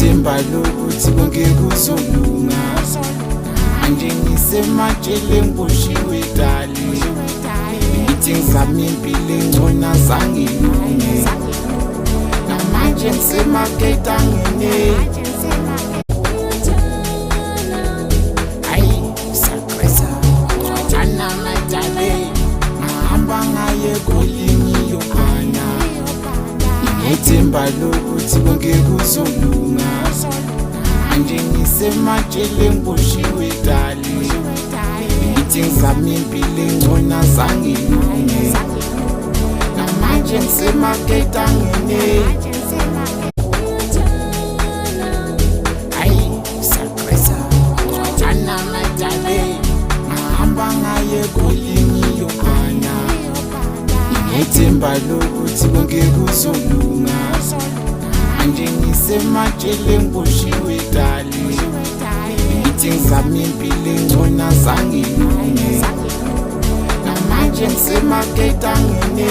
ngithemba lokuthi konke kuzolunga manje ngisematshele ngiboshiwe dali ngithi ngizame impilo engcono azangilunge namanje ngisemakethe angene ngithemba lokuthi konke kuzolunga manje ngisematshele ngiboshiwe dali ngithi ngizame impilo engcono azangilunge namanje ngisemakethe angene ngithemba lokuthi konke kuzolunga manje ngisematshele ngiboshiwe dali ngithi ngizame impilo engcono azangilunge namanje ngisemakethe angene